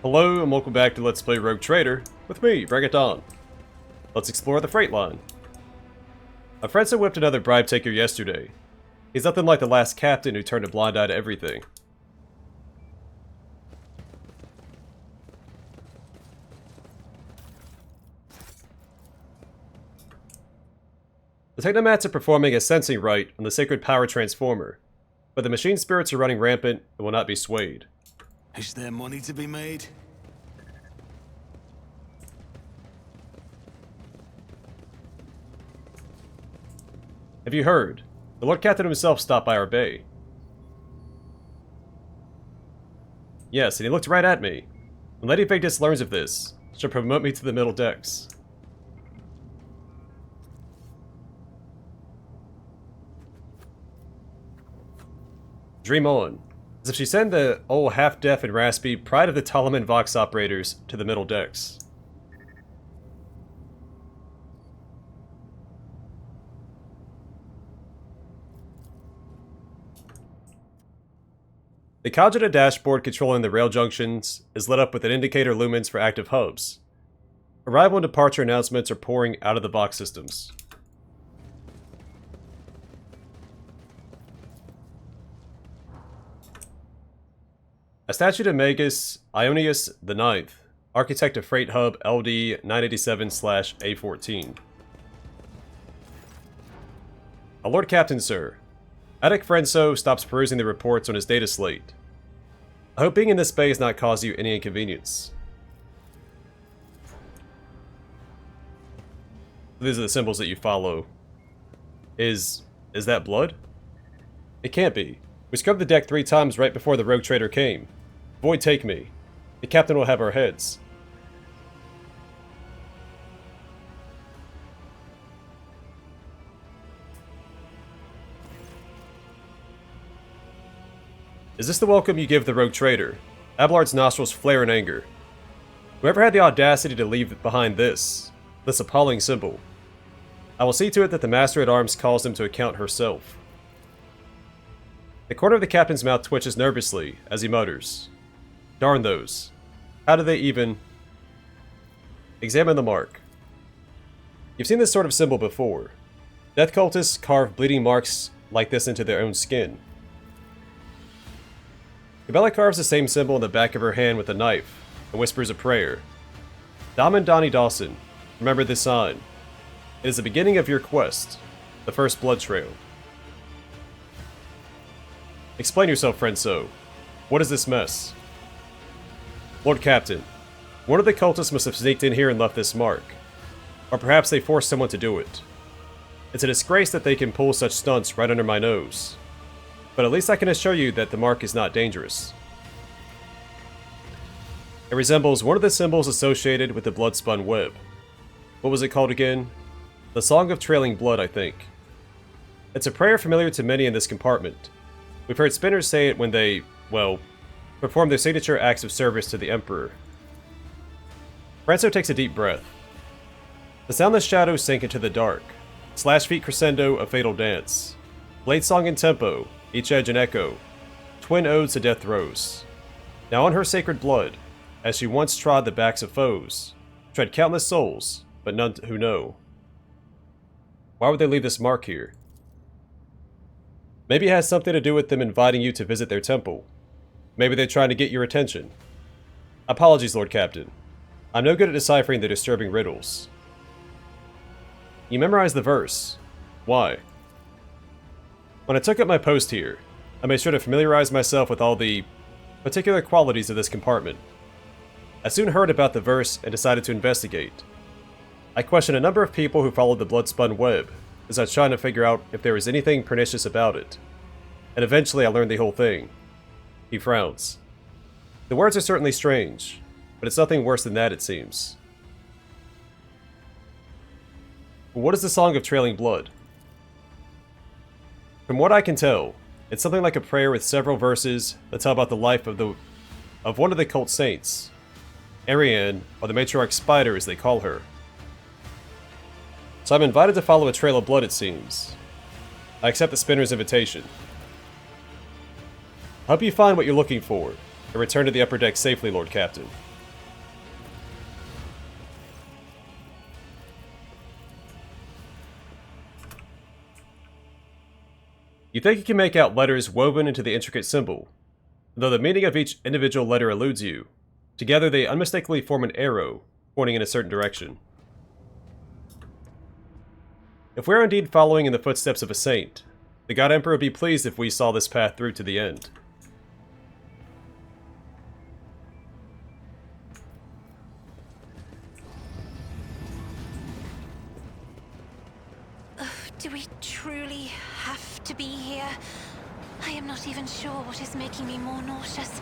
Hello and welcome back to Let's Play Rogue Trader with me, Bring It On. Let's explore the freight line. My friend said whipped another bribe taker yesterday. He's nothing like the last captain who turned a blind eye to everything. The Technomats are performing a sensing rite on the sacred power transformer, but the machine spirits are running rampant and will not be swayed. Is there money to be made? Have you heard? The Lord Captain himself stopped by our bay. Yes, and he looked right at me. When Lady Beggars learns of this, she'll promote me to the middle decks. Dream on. As if she sent the old half-deaf and raspy pride of the Ptolemy Vox operators to the middle decks. The Cogita dashboard controlling the rail junctions is lit up with an indicator lumens for active hubs. Arrival and departure announcements are pouring out of the box systems. A statue to Magus Ionius IX, architect of Freight Hub LD 987/A14. A Lord Captain, sir. Attic Frenso stops perusing the reports on his data slate. I hope being in this bay has not caused you any inconvenience. These are the symbols that you follow. Is that blood? It can't be. We scrubbed the deck 3 times right before the rogue trader came. Void take me. The captain will have our heads. Is this the welcome you give the rogue trader? Abelard's nostrils flare in anger. Whoever had the audacity to leave behind this appalling symbol? I will see to it that the Master-at-Arms calls him to account herself. The corner of the captain's mouth twitches nervously as he mutters. Darn those. How do they even... Examine the mark. You've seen this sort of symbol before. Death cultists carve bleeding marks like this into their own skin. Cabela carves the same symbol in the back of her hand with a knife, and whispers a prayer. Dom and Donnie Dawson, remember this sign. It is the beginning of your quest, the first blood trail. Explain yourself, Frenso. What is this mess? Lord Captain, one of the cultists must have sneaked in here and left this mark. Or perhaps they forced someone to do it. It's a disgrace that they can pull such stunts right under my nose. But at least I can assure you that the mark is not dangerous. It resembles one of the symbols associated with the blood-spun web. What was it called again? The Song of Trailing Blood, I think. It's a prayer familiar to many in this compartment. We've heard spinners say it when they, well, perform their signature acts of service to the Emperor. Franco takes a deep breath. The soundless shadows sink into the dark. Slash feet crescendo a fatal dance. Blade song and tempo, each edge an echo. Twin odes to death throes. Now on her sacred blood, as she once trod the backs of foes, tread countless souls, but none who know. Why would they leave this mark here? Maybe it has something to do with them inviting you to visit their temple. Maybe they're trying to get your attention. Apologies, Lord Captain. I'm no good at deciphering the disturbing riddles. You memorized the verse. Why? When I took up my post here, I made sure to familiarize myself with all the particular qualities of this compartment. I soon heard about the verse and decided to investigate. I questioned a number of people who followed the blood-spun web, as I was trying to figure out if there was anything pernicious about it. And eventually I learned the whole thing. He frowns. The words are certainly strange, but it's nothing worse than that, it seems. What is the Song of Trailing Blood? From what I can tell, it's something like a prayer with several verses that tell about the life of one of the cult saints. Ariane, or the matriarch Spider as they call her. So I'm invited to follow a trail of blood, it seems. I accept the spinner's invitation. I hope you find what you're looking for, and return to the upper deck safely, Lord Captain. You think you can make out letters woven into the intricate symbol, though the meaning of each individual letter eludes you. Together they unmistakably form an arrow, pointing in a certain direction. If we are indeed following in the footsteps of a saint, the God Emperor would be pleased if we saw this path through to the end. Do we truly have to be here? I am not even sure what is making me more nauseous.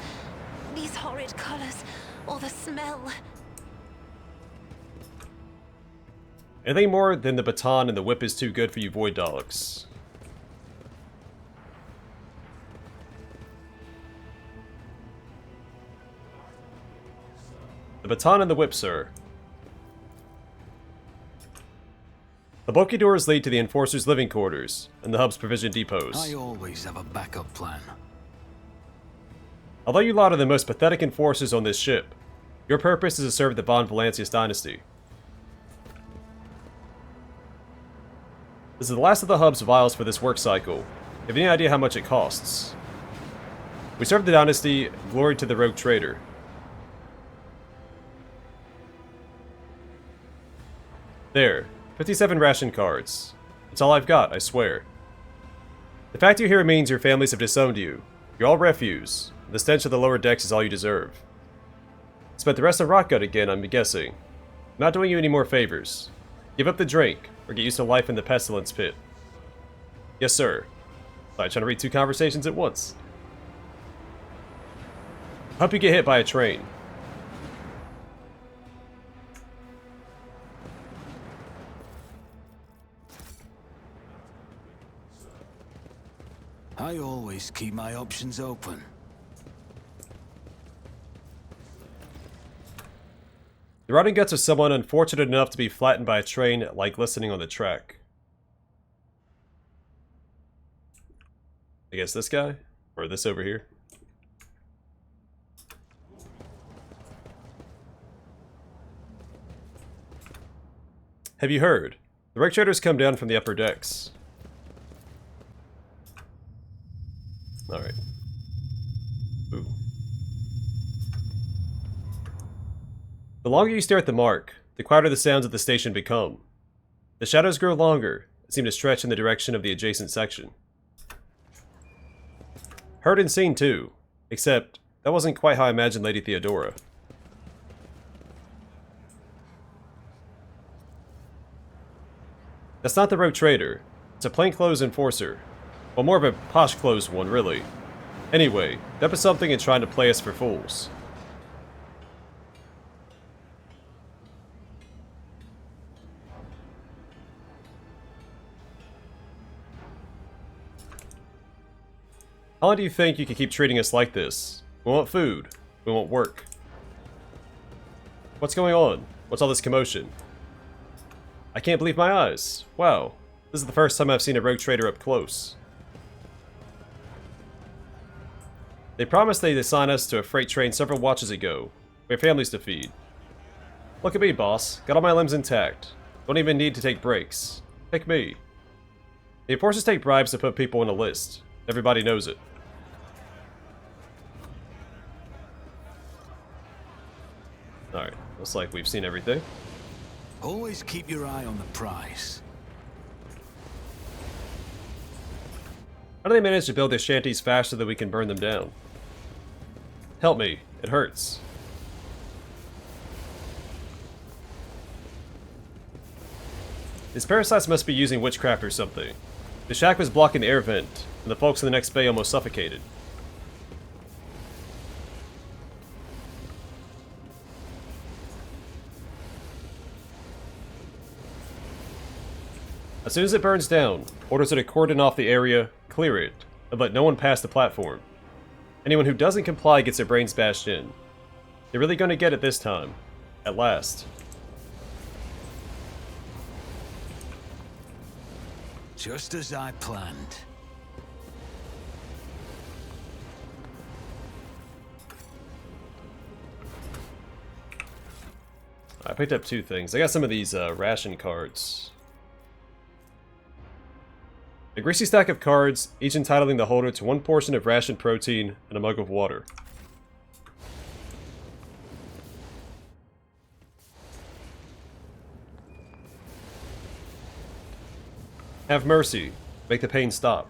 These horrid colors, or the smell. Anything more than the baton and the whip is too good for you void dogs. The baton and the whip, sir. The bulky doors lead to the Enforcer's living quarters and the hub's provision depots. I always have a backup plan. Although you lot are the most pathetic enforcers on this ship, your purpose is to serve the Von Valancius dynasty. This is the last of the hub's vials for this work cycle. Have you any idea how much it costs? We serve the dynasty, glory to the rogue trader. There, 57 ration cards. That's all I've got, I swear. The fact you're here means your families have disowned you. You're all refuse. The stench of the lower decks is all you deserve. Spent the rest of Rockgut again, I'm guessing. Not doing you any more favors. Give up the drink, or get used to life in the pestilence pit. Yes, sir. Sorry, trying to read two conversations at once. Hope you get hit by a train. I always keep my options open. The rotting guts of someone unfortunate enough to be flattened by a train like listening on the track. I guess this guy? Or this over here? Have you heard? The wreck traders come down from the upper decks. Alright. Ooh. The longer you stare at the mark, the quieter the sounds of the station become. The shadows grow longer, and seem to stretch in the direction of the adjacent section. Heard and seen too, except that wasn't quite how I imagined Lady Theodora. That's not the rogue trader. It's a plainclothes enforcer. Well, more of a posh-clothes one, really. Anyway, they're up to something and trying to play us for fools. How long do you think you can keep treating us like this? We want food. We want work. What's going on? What's all this commotion? I can't believe my eyes. Wow. This is the first time I've seen a rogue trader up close. They promised they'd assign us to a freight train several watches ago. We have families to feed. Look at me, boss. Got all my limbs intact. Don't even need to take breaks. Pick me. The enforcers take bribes to put people on a list. Everybody knows it. Alright, looks like we've seen everything. Always keep your eye on the prize. How do they manage to build their shanties faster than we can burn them down? Help me. It hurts. These parasites must be using witchcraft or something. The shack was blocking the air vent, and the folks in the next bay almost suffocated. As soon as it burns down, orders are to cordon off the area, clear it, and let no one pass the platform. Anyone who doesn't comply gets their brains bashed in. They're really going to get it this time. At last. Just as I planned. I picked up two things. I got some of these ration cards. A greasy stack of cards, each entitling the holder to 1 portion of rationed protein and a mug of water. Have mercy. Make the pain stop.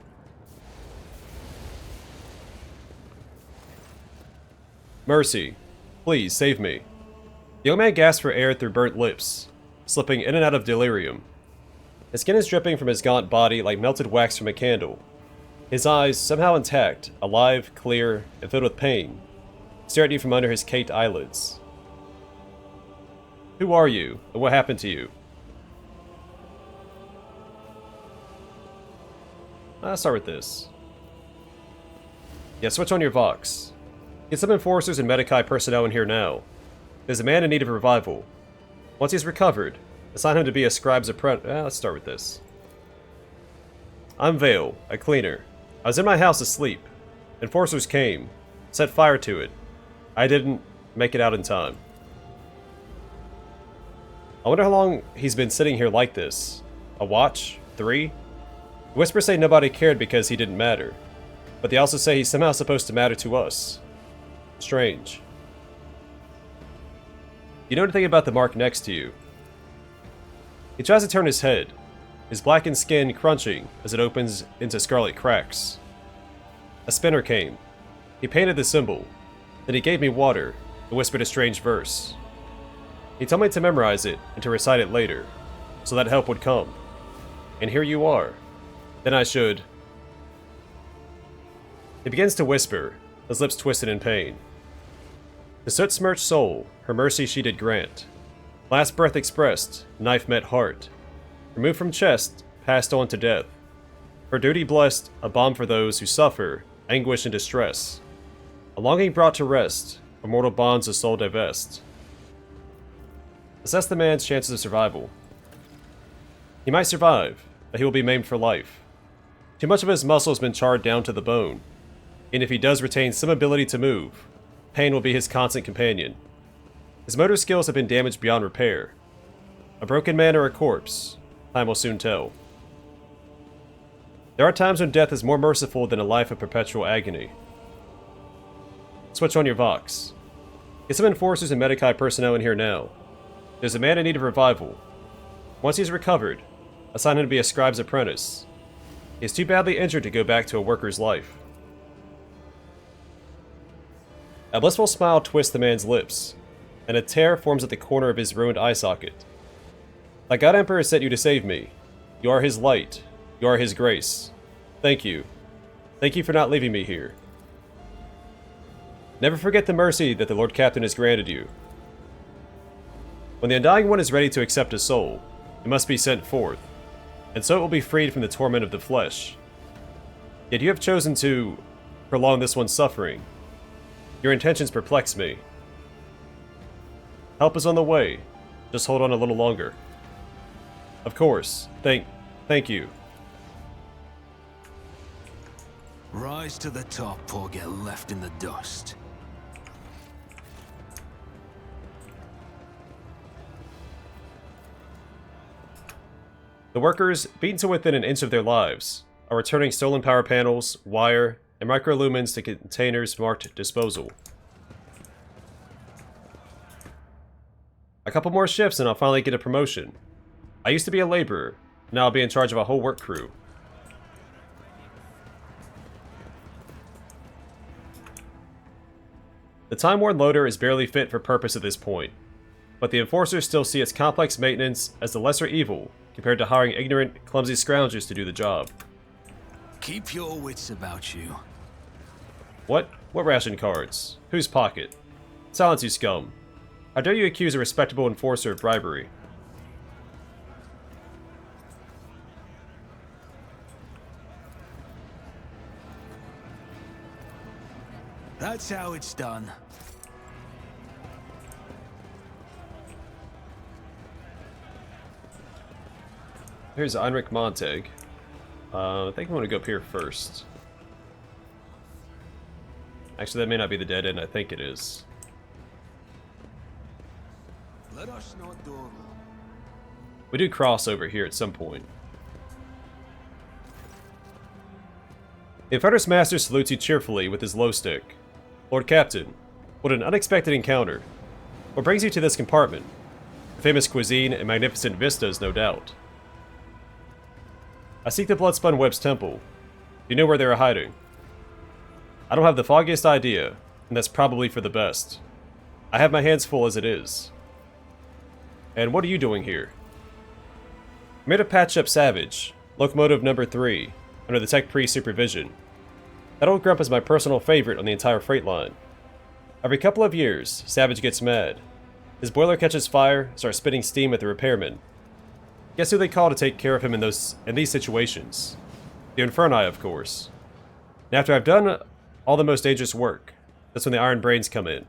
Mercy. Please, save me. The young man gasped for air through burnt lips, slipping in and out of delirium. His skin is dripping from his gaunt body like melted wax from a candle. His eyes, somehow intact, alive, clear, and filled with pain, stare at you from under his caked eyelids. Who are you, and what happened to you? Let's start with this. Yeah, switch on your Vox. Get some enforcers and Medicae personnel in here now. There's a man in need of revival. Once he's recovered, assign him to be a scribe's apprentice. Let's start with this. I'm Vale, a cleaner. I was in my house asleep. Enforcers came, set fire to it. I didn't make it out in time. I wonder how long he's been sitting here like this. A watch? 3? The Whispers say nobody cared because he didn't matter. But they also say he's somehow supposed to matter to us. Strange. You know anything about the mark next to you? He tries to turn his head, his blackened skin crunching as it opens into scarlet cracks. A spinner came. He painted the symbol. Then he gave me water and whispered a strange verse. He told me to memorize it and to recite it later, so that help would come. And here you are. Then I should... He begins to whisper, his lips twisted in pain. The soot-smirched soul, her mercy she did grant. Last breath expressed, knife met heart. Removed from chest, passed on to death. Her duty blessed, a balm for those who suffer, anguish and distress. A longing brought to rest, immortal bonds the soul divest. Assess the man's chances of survival. He might survive, but he will be maimed for life. Too much of his muscle has been charred down to the bone. And if he does retain some ability to move, pain will be his constant companion. His motor skills have been damaged beyond repair. A broken man or a corpse, time will soon tell. There are times when death is more merciful than a life of perpetual agony. Switch on your Vox. Get some enforcers and Medicae personnel in here now. There's a man in need of revival. Once he's recovered, assign him to be a scribe's apprentice. He is too badly injured to go back to a worker's life. A blissful smile twists the man's lips, and a tear forms at the corner of his ruined eye socket. My God Emperor sent you to save me. You are his light. You are his grace. Thank you. Thank you for not leaving me here. Never forget the mercy that the Lord Captain has granted you. When the Undying One is ready to accept a soul, it must be sent forth, and so it will be freed from the torment of the flesh. Yet you have chosen to prolong this one's suffering. Your intentions perplex me. Help is on the way. Just hold on a little longer. Of course. Thank you. Rise to the top or get left in the dust. The workers, beaten to within an inch of their lives, are returning stolen power panels, wire, and microlumens to containers marked disposal. A couple more shifts and I'll finally get a promotion. I used to be a laborer, now I'll be in charge of a whole work crew. The time-worn loader is barely fit for purpose at this point, but the enforcers still see its complex maintenance as the lesser evil compared to hiring ignorant, clumsy scroungers to do the job. Keep your wits about you. What? What ration cards? Whose pocket? Silence, you scum. How dare you accuse a respectable enforcer of bribery? That's how it's done. Here's Heinrich Montag. I think I'm going to go up here first. Actually, that may not be the dead end. I think it is. Let us not dawdle. We do cross over here at some point. The Apprentice Master salutes you cheerfully with his low stick. Lord Captain, what an unexpected encounter. What brings you to this compartment? The famous cuisine and magnificent vistas, no doubt. I seek the Bloodspun Web's temple. Do you know where they are hiding? I don't have the foggiest idea, and that's probably for the best. I have my hands full as it is. And what are you doing here? I'm here to patch up Savage, locomotive number 3, under the Tech Priest supervision. That old grump is my personal favorite on the entire freight line. Every couple of years, Savage gets mad. His boiler catches fire, starts spitting steam at the repairman. Guess who they call to take care of him in these situations? The Inferni, of course. And after I've done all the most dangerous work, that's when the Iron Brains come in.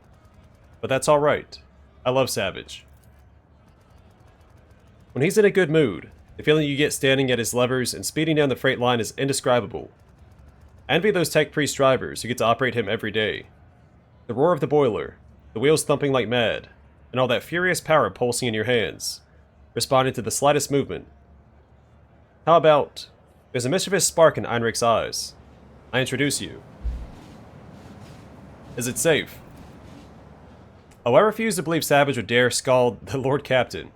But that's alright. I love Savage. When he's in a good mood, the feeling you get standing at his levers and speeding down the freight line is indescribable. I envy those Tech Priest drivers who get to operate him every day. The roar of the boiler, the wheels thumping like mad, and all that furious power pulsing in your hands, responding to the slightest movement. How about, there's a mischievous spark in Heinrich's eyes. I introduce you. Is it safe? Oh, I refuse to believe Savage would dare scald the Lord Captain.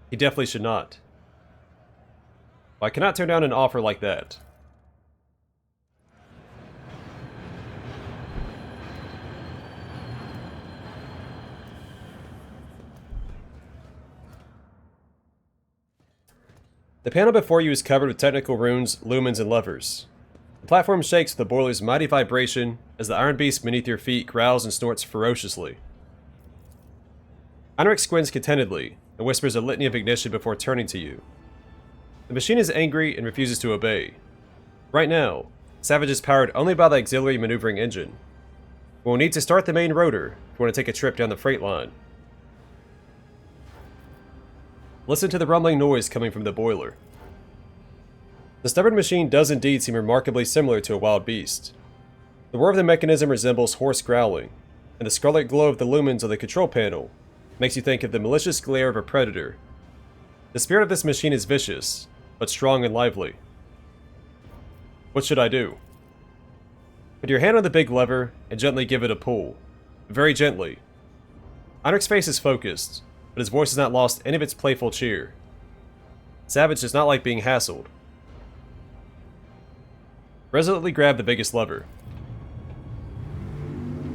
He definitely should not. I cannot turn down an offer like that. The panel before you is covered with technical runes, lumens, and levers. The platform shakes with the boiler's mighty vibration as the iron beast beneath your feet growls and snorts ferociously. Heinrich squints contentedly and whispers a litany of ignition before turning to you. The machine is angry and refuses to obey. Right now, Savage is powered only by the auxiliary maneuvering engine. We'll need to start the main rotor if we want to take a trip down the freight line. Listen to the rumbling noise coming from the boiler. The stubborn machine does indeed seem remarkably similar to a wild beast. The roar of the mechanism resembles hoarse growling, and the scarlet glow of the lumens on the control panel makes you think of the malicious glare of a predator. The spirit of this machine is vicious, but strong and lively. What should I do? Put your hand on the big lever and gently give it a pull. Very gently. Heinrich's face is focused, but his voice has not lost any of its playful cheer. Savage does not like being hassled. Resolutely grab the biggest lever.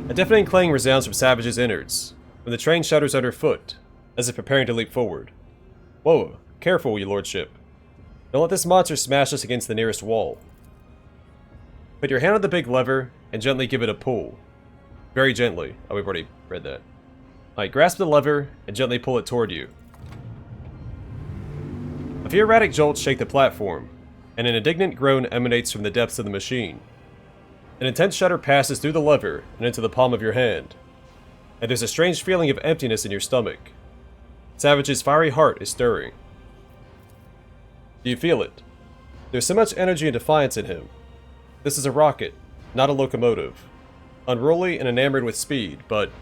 A deafening clang resounds from Savage's innards, when the train shudders underfoot, as if preparing to leap forward. Whoa, careful, your lordship. Don't let this monster smash us against the nearest wall. Put your hand on the big lever, and gently give it a pull. Very gently. Oh, we've already read that. Alright, grasp the lever, and gently pull it toward you. A few erratic jolts shake the platform, and an indignant groan emanates from the depths of the machine. An intense shudder passes through the lever and into the palm of your hand, and there's a strange feeling of emptiness in your stomach. Savage's fiery heart is stirring. Do you feel it? There's so much energy and defiance in him. This is a rocket, not a locomotive. Unruly and enamored with speed, but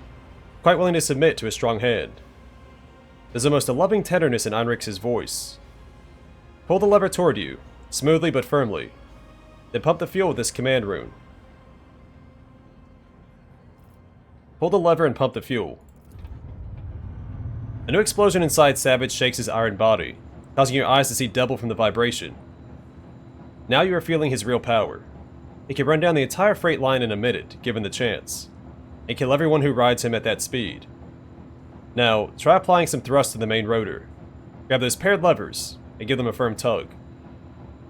quite willing to submit to a strong hand. There's almost a loving tenderness in Heinrich's voice. Pull the lever toward you, smoothly but firmly. Then pump the fuel with this command rune. Pull the lever and pump the fuel. A new explosion inside Savage shakes his iron body, causing your eyes to see double from the vibration. Now you are feeling his real power. He can run down the entire freight line in a minute, given the chance, and kill everyone who rides him at that speed. Now, try applying some thrust to the main rotor. Grab those paired levers, and give them a firm tug.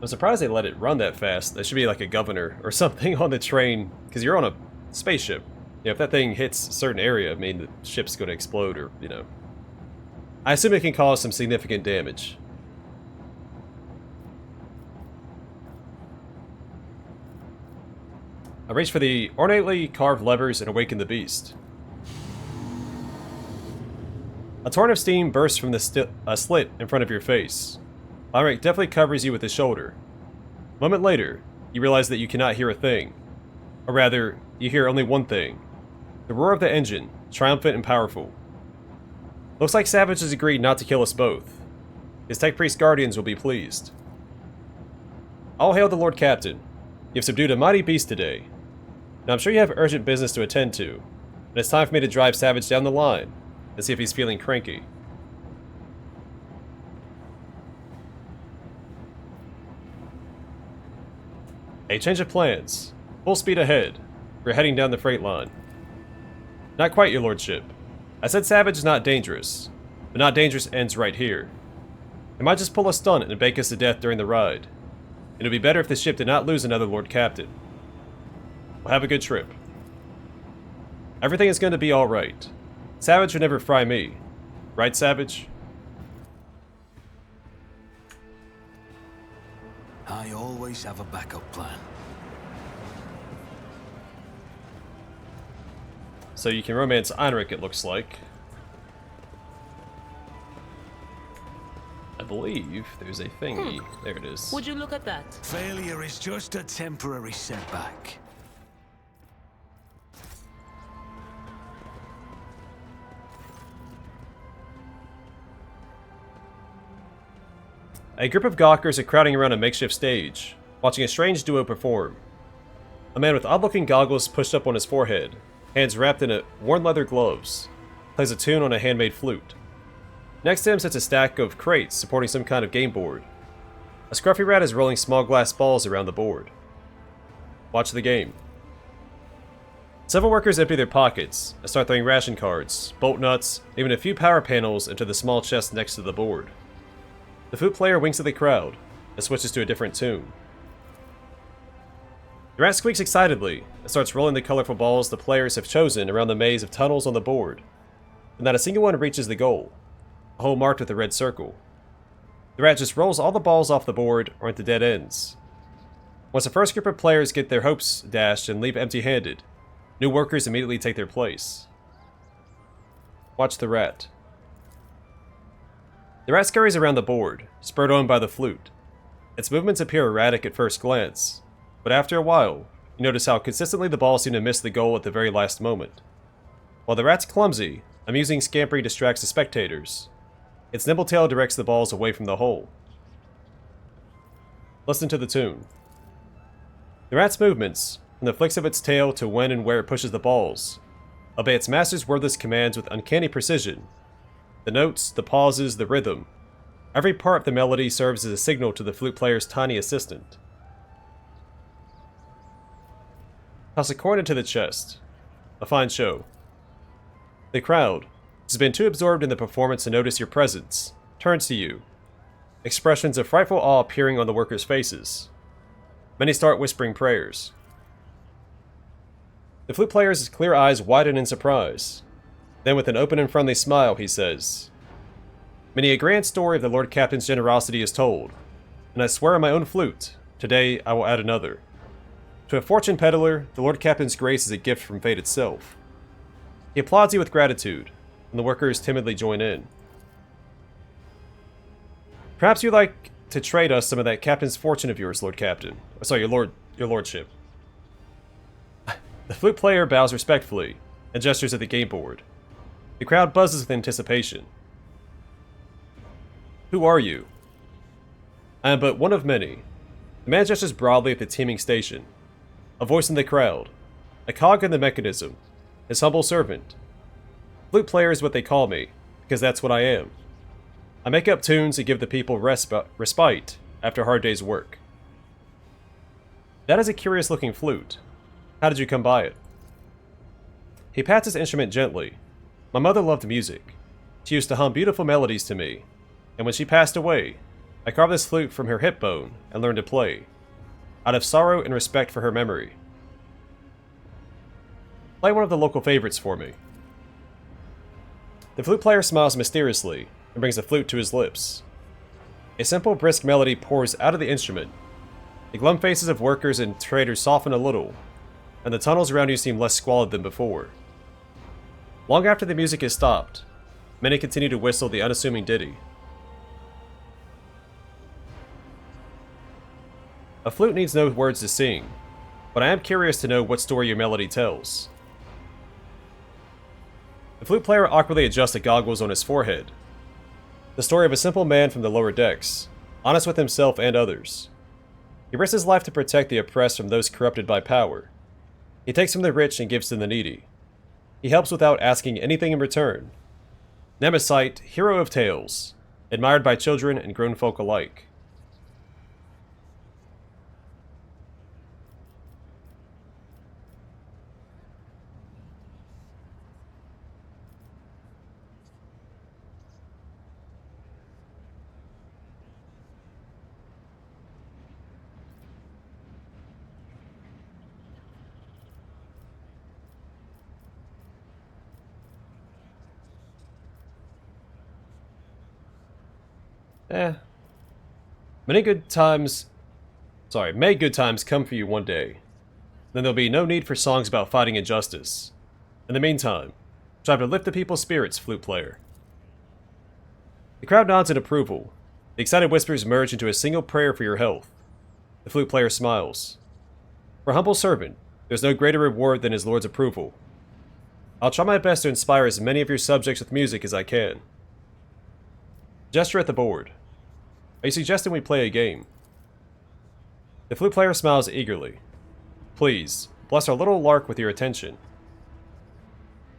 I'm surprised they let it run that fast. There should be like a governor or something on the train, because you're on a spaceship. You know, if that thing hits a certain area, I mean, the ship's going to explode or, you know. I assume it can cause some significant damage. I reach for the ornately carved levers and awaken the beast. A torrent of steam bursts from the slit in front of your face. Heinrich deftly covers you with his shoulder. A moment later, you realize that you cannot hear a thing. Or rather, you hear only one thing. The roar of the engine, triumphant and powerful. Looks like Savage has agreed not to kill us both. His Tech Priest Guardians will be pleased. All hail the Lord Captain. You've subdued a mighty beast today. Now I'm sure you have urgent business to attend to, and it's time for me to drive Savage down the line and see if he's feeling cranky. A change of plans. Full speed ahead. We're heading down the freight line. Not quite, your lordship. I said Savage is not dangerous, but not dangerous ends right here. It might just pull a stunt and bake us to death during the ride. It would be better if the ship did not lose another Lord Captain. Well, have a good trip. Everything is going to be alright. Savage would never fry me. Right, Savage? I always have a backup plan. So you can romance Einrich, it looks like. I believe there's a thingy. There it is. Would you look at that? Failure is just a temporary setback. A group of gawkers are crowding around a makeshift stage, watching a strange duo perform. A man with odd-looking goggles pushed up on his forehead, hands wrapped in worn leather gloves, plays a tune on a handmade flute. Next to him sits a stack of crates supporting some kind of game board. A scruffy rat is rolling small glass balls around the board. Watch the game. Several workers empty their pockets and start throwing ration cards, bolt nuts, even a few power panels into the small chest next to the board. The flute player winks at the crowd and switches to a different tune. The rat squeaks excitedly and starts rolling the colorful balls the players have chosen around the maze of tunnels on the board, but not a single one reaches the goal, a hole marked with a red circle. The rat just rolls all the balls off the board or into dead ends. Once the first group of players get their hopes dashed and leave empty-handed, new workers immediately take their place. Watch the rat. The rat scurries around the board, spurred on by the flute. Its movements appear erratic at first glance, but after a while, you notice how consistently the balls seem to miss the goal at the very last moment. While the rat's clumsy, amusing scampery distracts the spectators. Its nimble tail directs the balls away from the hole. Listen to the tune. The rat's movements, from the flicks of its tail to when and where it pushes the balls, obey its master's wordless commands with uncanny precision. The notes, the pauses, the rhythm. Every part of the melody serves as a signal to the flute player's tiny assistant. Toss a coin into the chest. A fine show. The crowd, which has been too absorbed in the performance to notice your presence, turns to you. Expressions of frightful awe appearing on the workers' faces. Many start whispering prayers. The flute player's clear eyes widen in surprise. Then with an open and friendly smile, he says, "Many a grand story of the Lord Captain's generosity is told, and I swear on my own flute, today I will add another. To a fortune peddler, the Lord Captain's grace is a gift from fate itself." He applauds you with gratitude, and the workers timidly join in. "Perhaps you'd like to trade us some of that Captain's fortune of yours, Lord Captain. Sorry, your lordship." The flute player bows respectfully and gestures at the game board. The crowd buzzes with anticipation. "Who are you?" "I am but one of many." The man gestures broadly at the teeming station. A voice in the crowd. A cog in the mechanism. His humble servant. Flute player is what they call me, because that's what I am. I make up tunes to give the people respite after a hard day's work. "That is a curious looking flute. How did you come by it?" He pats his instrument gently. "My mother loved music. She used to hum beautiful melodies to me, and when she passed away, I carved this flute from her hip bone and learned to play, out of sorrow and respect for her memory. Play one of the local favorites for me." The flute player smiles mysteriously and brings the flute to his lips. A simple, brisk melody pours out of the instrument. The glum faces of workers and traders soften a little, and the tunnels around you seem less squalid than before. Long after the music has stopped, many continue to whistle the unassuming ditty. A flute needs no words to sing, but I am curious to know what story your melody tells. The flute player awkwardly adjusts the goggles on his forehead. The story of a simple man from the lower decks, honest with himself and others. He risks his life to protect the oppressed from those corrupted by power. He takes from the rich and gives to the needy. He helps without asking anything in return. Nemesis, hero of tales, admired by children and grown folk alike. May good times come for you one day. Then there'll be no need for songs about fighting injustice. In the meantime, strive to lift the people's spirits, flute player. The crowd nods in approval. The excited whispers merge into a single prayer for your health. The flute player smiles. For a humble servant, there's no greater reward than his lord's approval. I'll try my best to inspire as many of your subjects with music as I can. Gesture at the board. Are you suggesting we play a game? The flute player smiles eagerly. Please, bless our little lark with your attention.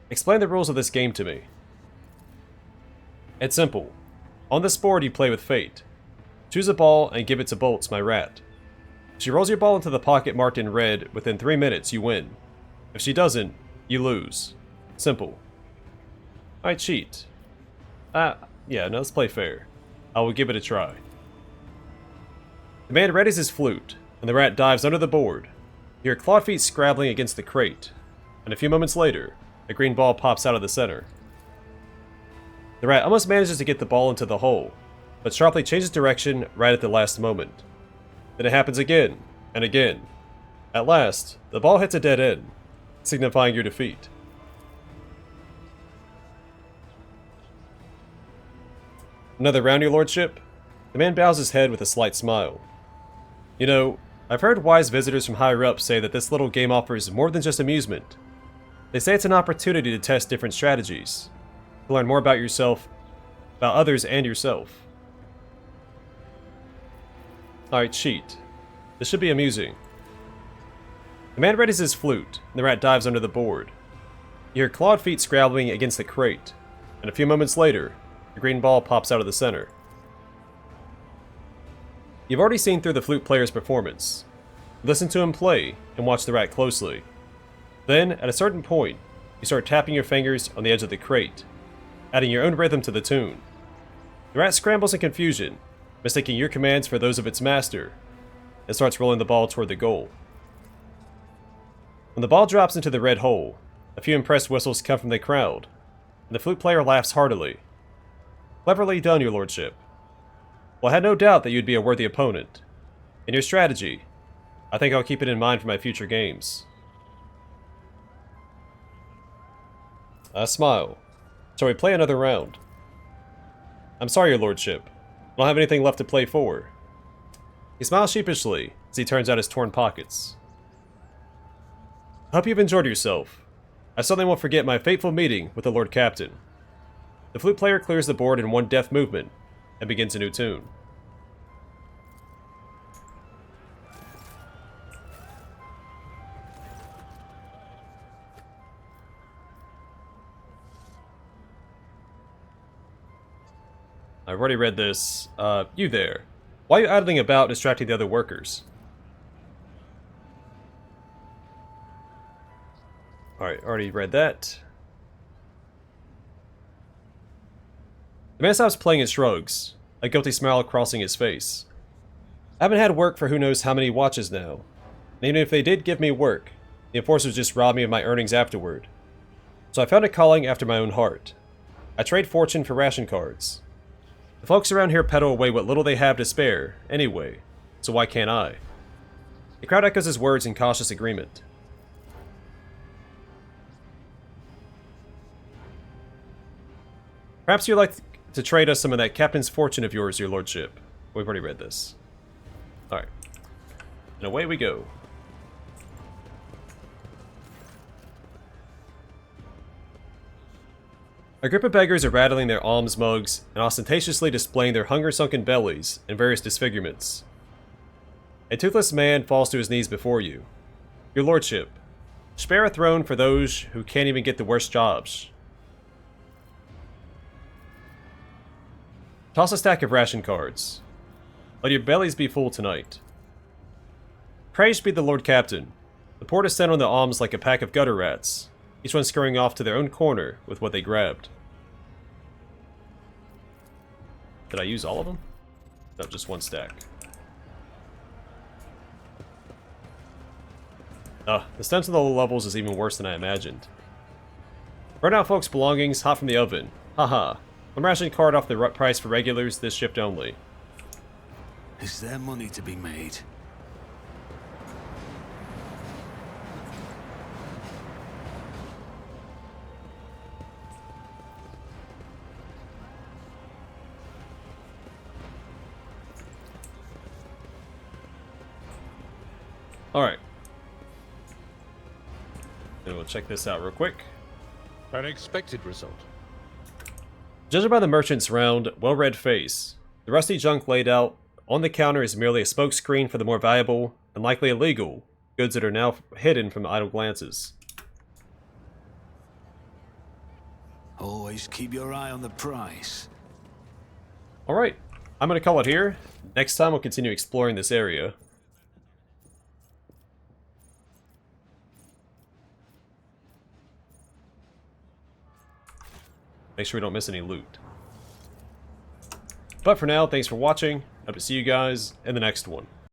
Explain the rules of this game to me. It's simple. On this board you play with fate. Choose a ball and give it to Bolts, my rat. If she rolls your ball into the pocket marked in red within 3 minutes, you win. If she doesn't, you lose. Simple. I cheat. Yeah, no, let's play fair. I will give it a try. The man readies his flute, and the rat dives under the board. You hear clawed feet scrabbling against the crate, and a few moments later, a green ball pops out of the center. The rat almost manages to get the ball into the hole, but sharply changes direction right at the last moment. Then it happens again, and again. At last, the ball hits a dead end, signifying your defeat. Another round, your lordship? The man bows his head with a slight smile. You know, I've heard wise visitors from higher up say that this little game offers more than just amusement. They say it's an opportunity to test different strategies, to learn more about yourself, about others and yourself. Alright, cheat. This should be amusing. The man readies his flute, and the rat dives under the board. You hear clawed feet scrabbling against the crate, and a few moments later, a green ball pops out of the center. You've already seen through the flute player's performance. Listen to him play, and watch the rat closely. Then, at a certain point, you start tapping your fingers on the edge of the crate, adding your own rhythm to the tune. The rat scrambles in confusion, mistaking your commands for those of its master, and starts rolling the ball toward the goal. When the ball drops into the red hole, a few impressed whistles come from the crowd, and the flute player laughs heartily. Cleverly done, your lordship. Well, I had no doubt that you'd be a worthy opponent. In your strategy, I think I'll keep it in mind for my future games. I smile. Shall we play another round? I'm sorry, your lordship. I don't have anything left to play for. He smiles sheepishly as he turns out his torn pockets. I hope you've enjoyed yourself. I certainly won't forget my fateful meeting with the Lord Captain. The flute player clears the board in one deft movement and begins a new tune. I've already read this. You there. Why are you idling about distracting the other workers? Alright, already read that. The man stops playing and shrugs, a guilty smile crossing his face. I haven't had work for who knows how many watches now. And even if they did give me work, the enforcers just robbed me of my earnings afterward. So I found a calling after my own heart. I trade fortune for ration cards. The folks around here peddle away what little they have to spare, anyway, so why can't I? The crowd echoes his words in cautious agreement. Perhaps you'd like to trade us some of that captain's fortune of yours, your lordship. We've already read this. Alright. And away we go. A group of beggars are rattling their alms mugs and ostentatiously displaying their hunger-sunken bellies in various disfigurements. A toothless man falls to his knees before you. Your lordship, spare a throne for those who can't even get the worst jobs. Toss a stack of ration cards. Let your bellies be full tonight. Praise be the Lord Captain. The port is sent on the alms like a pack of gutter rats, each one scurrying off to their own corner with what they grabbed. Did I use all of them? No, just one stack. The stench of the low levels is even worse than I imagined. Burn out folks' belongings hot from the oven. Haha. One ration card off the price for regulars, this shift only. Is there money to be made? Alright. And we'll check this out real quick. An expected result. Judging by the merchant's round, well-read face, the rusty junk laid out on the counter is merely a smokescreen for the more valuable, and likely illegal, goods that are now hidden from idle glances. Always keep your eye on the price. Alright, I'm going to call it here. Next time we'll continue exploring this area. Make sure we don't miss any loot. But for now, thanks for watching. Hope to see you guys in the next one.